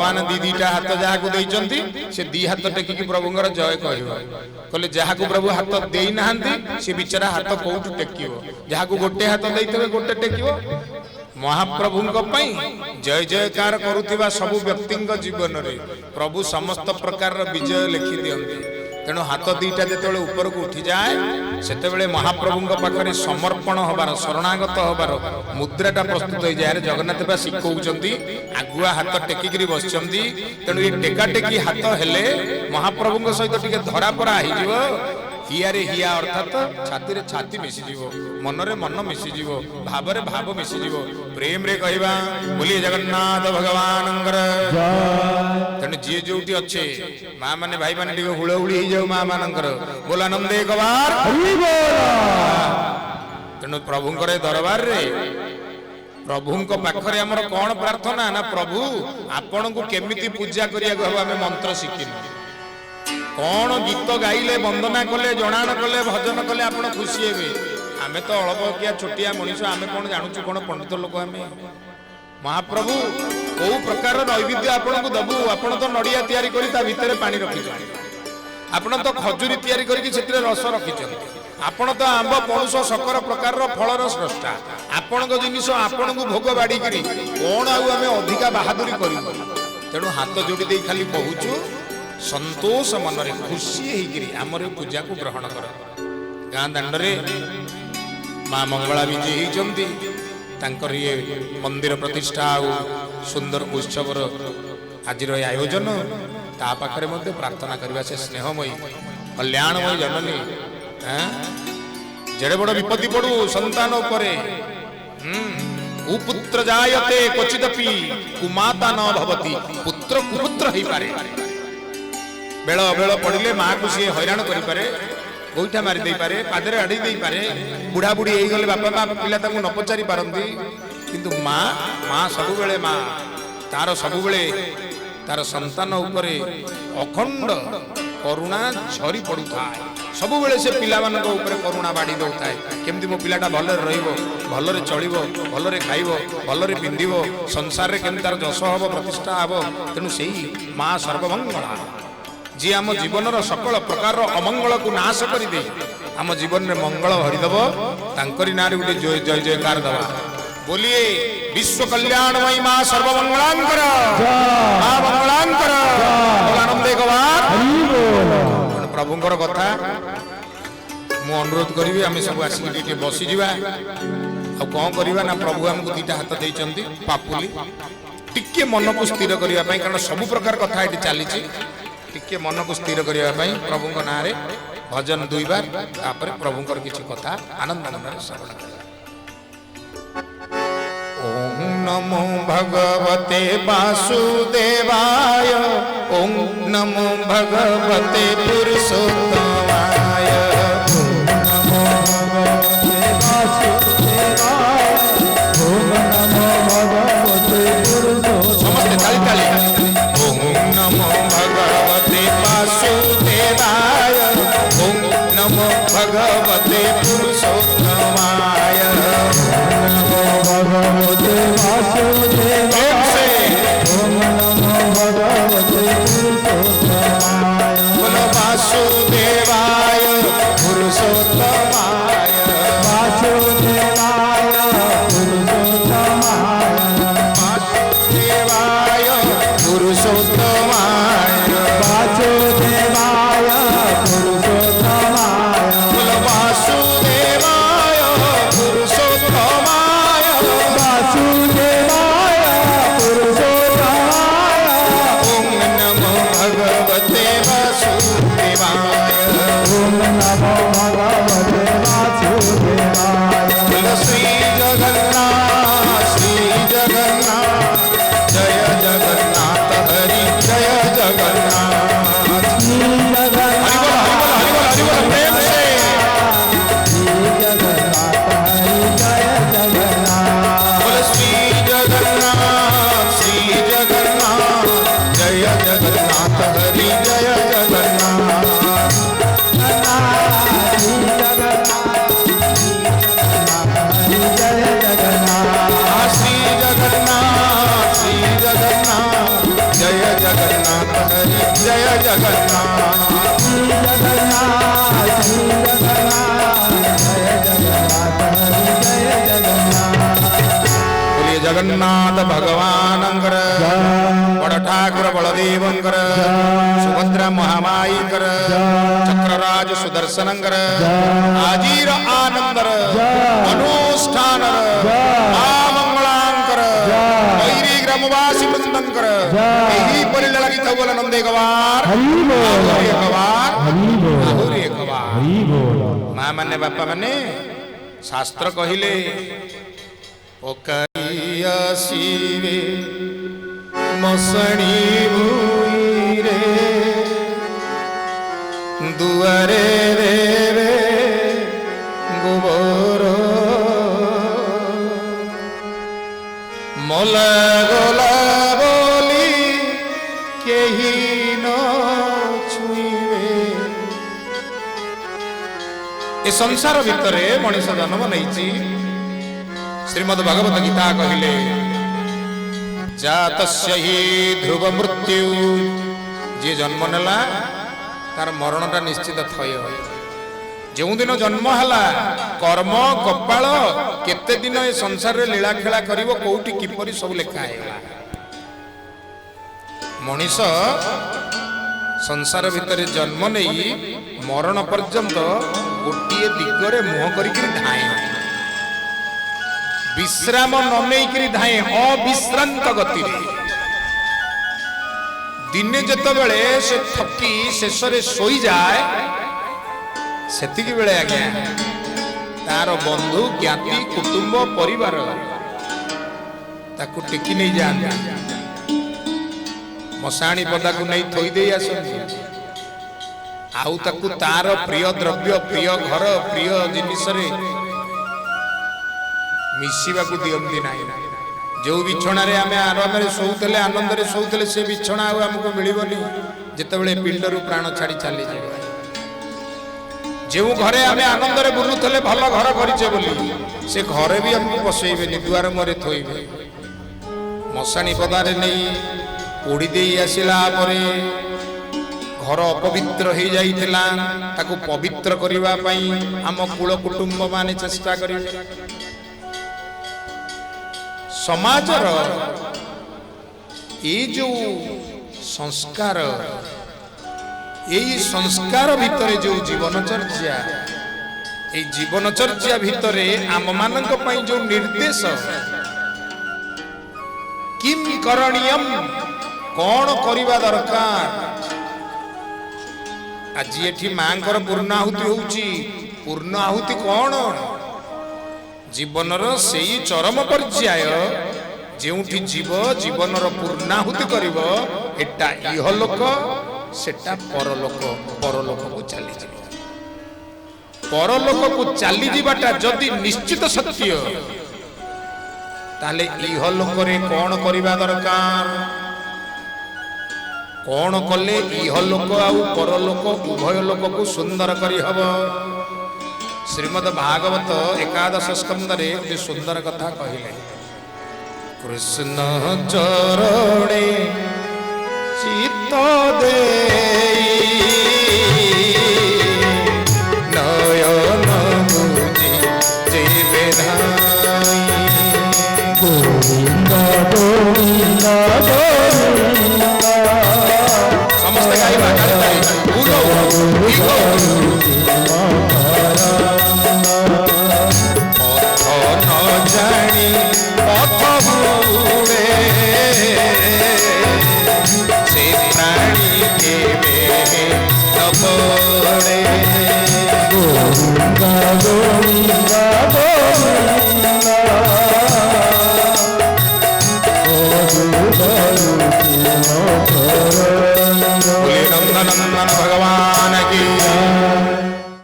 भगवान दी दीटा हाथ जहाँ को देइचंती से दी हाथ टेकिकी प्रभुंकर जय कहबो कहले जहाँ को प्रभु हाथ देई नाहंती से बिचारा हाथ कोउठ टेकिबो जहाँ को गोटे हाथ देइतबे गोटे टेकिबो महाप्रभुंक पई जय जयकार करुथिबा सबु व्यक्तिंक जीवन रे प्रभु समस्त प्रकार विजय लिखि दियंती तेणु हाथ दीटा जेतेबेले ऊपर को उठी जाए सेतेबेले महाप्रभुंक पाखरे समर्पण होबार शरणागत होबार मुद्राटा प्रस्तुत हो जाए जगन्नाथ बा शिखौचंती आगुआ हाथ टेकिकी बसचंती तेणु ये टेका टेकी हाथ हेले महाप्रभुंक सहित टिके धरा परा हो जीवो हिया रे हिया अर्थात छाती रे छाती मिसी जीवो मन रे मन मिसी जीवो भाव रे भाव मिसी जीवो प्रेम रे कहबा बोलिए जगन्नाथ भगवानंकर तेणु जी जोटी अच्छे माँ माने भाई माने टिके हुलहुली हो जाऊ माँ मानकर बोला नंदे कबार तेणु प्रभुंकर दरबार रे प्रभुंक पाखरे हमर कोन प्रार्थना ना प्रभु आपन को केमिति पूजा करिया को हमें मंत्र शिखिनु कौन गीत गाइले वंदना कले जनाण कले भजन कले आप खुशी हे आमे तो अल्प किया छोटिया मनीष आमे कौन जानूँ कौन पंडित लोक आमे महाप्रभु कौ प्रकार नैवेद्य आपन को दबु आपन तो नड़िया तैयारी करी ता भितर पानी रखी आपन तो खजुरी तैयारी करी सेतरे रस रखी आपन तो आंब पणुष सकल प्रकार फलर स्रष्टा आपण जिनिस आपण को भोग बाड़ी करी कौन आमे अधिका बहादुरी करी तेणु हाथ जोड़ी दे खाली कहूचु संतोष मन रे खुशी होकर आमर पूजा को ग्रहण कर गाँ दांडे माँ मंगला विजय होती ये मंदिर प्रतिष्ठा और सुंदर उत्सवर आज आयोजन ता पाखरे मध्य प्रार्थना करवा से स्नेहमयी कल्याणमयी जननी जेड़े बड़ विपत्ति पड़ू संतान उपरे कुपुत्र जायते क्वचिदपि कुमाता न भवति पुत्र कुपुत्र हो पारे बेल बेल पड़े माँ को सी हैरान करे गोईठा मारी दे पारे पादरे आड़ी दे पारे बुढ़ा बुढ़ी हो गले बापा माँ पिला न पचारि पारती किंतु माँ माँ सबुबले माँ तार सबुबले तार संतान उपरे अखंड करुणा झरी पड़ुता सबुबले से पिला मानक ऊपर करुणा बाड़ी दौता है केमती मो पिलाटा भलरे रहिबो भलरे चलिबो भलरे खाइबो भलरे पिंधिबो संसार रे केमती तार जश हबो प्रतिष्ठा हबो तेणु सेही माँ सर्वमंगला जी आम जीवन सकल प्रकार अमंगल को नाश कर दे आम जीवन में मंगल भरीदब तांकरी नारे गोटे जय जय जयकार दबा बोलिए विश्व कल्याणमयी माँ सर्वमंगलांकर माँ मंगलांकर बोलानंदे कबार प्रभुंकर कथा मु अनुरोध करी आम सब आसिक बसी जा कौन करवा ना प्रभु आमको दीटा हाथ देइचंती पापुली टिके मन को स्थिर करने कारण सबु प्रकार कथा ये चली टिके मन को स्थिर करने प्रभु ना भजन 2 बार तापर प्रभुंकर किसी कथा आनंद मन श्रवण कर ओम नमो भगवते वासुदेवाय ओम नमो भगवते पुरुषोत्तमाय ओम नमो भगवते समस्ते ताली ताली ओम नमो भगवते वासुदेवाय ओम नमो भगवते पुरुषोत्तमाय भगवते वासुदेवाय ओम नमो भगवते पुरुषोत्तमाय बोलो वासुदेवाय पुरुषोत्तमाय वासुदेवाय पुरुषोत्तमाय वासुदेवाय पुरुषोत्तमाय वासुदेवाय पुरुषोत्तमाय बोलो वासुदेवाय पुरुषोत्तमाय वासुदेवाय जगन्नाथ बोलिए जगन्नाथ भगवानंकर बड़ ठाकुर बलदेवंकर सुभद्रा महामाईकर चक्रराज सुदर्शनंकर आजीर आनंदर अनुष्ठानर वैरी ग्रामवासी वृंदंकर यही परिल लगी बोल नंदे गवार माँ माने बापा माने शास्त्र कहिले शिवे मसणी भूरे दुआरे देवे गोबर मोला गोला बोली केही न छुईबे ए संसार भितर मनीष जन्म नहीं श्रीमद् भगवत गीता कहिले जातस्य हि ध्रुव मृत्यु जे जन्म नेला तार मरणटा निश्चित थय जो दिन जन्म है कर्म कपाल केते दिन ए संसार रे लीला खेला करिवो कोउटी किपरि सब लेखा है मनीष संसार भितर जन्म नहीं मरण पर्यंत गोटे दिगरे मुह करिकि धाए विश्राम न नहीं धाए अविश्रांत गति दिने जेतबेले से थकी शेष रे सोई जाए सेतिकी बेले आज्ञा तार बंधु ज्ञाति कुटुंब परिवार ताकू टेकी नहीं जाते मशाणी पदा को नहीं थोई दे आसंती आउ ताकू तार प्रिय द्रव्य प्रिय घर प्रिय जिनिस रे मिसिबा को दियंती नाही जो बिछणा रे आमे आराम रे सोउतले आनंद रे सोउतले से बिछणा आ हमको मिलिबनी जेतेबेले पिंडरू प्राण छाड़ी चली जाय जो घरे आमे आनंद रे बुलुतले भल घर करिचे बोली से घरे भी हमको बसैबेनी दुआर मरे थोइबे मशाणी पदारे नहीं पोड़ी दे आसिला परे घर अपवित्र हो जाइतिला ताकू पवित्र करिवा पई आम कुल कुटुंब माने चेष्टा करिवे समाजर ये जो संस्कार यही संस्कार भितर जो जीवनचर्या ये जीवनचर्या भितर आम मानक पई जो निर्देश किम करणीयम कौन करिवा दरकार आज एठी मांकर पूर्णाहुति होउची पूर्णाहुति कौन जीवनर सेई चरम पर्याय जेउठी जीव जीवनर पूर्णाहुति करिव एटा इहलोक सेटा परलोक परलोक को चली जीव परलोक को चली जीवाटा जदि निश्चित सत्य ताले इहलोक रे कौन करिवा दरकार कौन कले इहलोक आउ परलोक उभय लोक को सुंदर करी हबो श्रीमद् भागवत एकादश स्कंद रे एक सुंदर कथा कहिले कृष्ण चरणे चित्त देई नयन बुझि जेबे धाई गोविंद गोविंद गोविंद समस्त गाइबा गाइबा पूरो जानी पथ बुड़े से प्राणी के न पड़े गोविंद गोविंद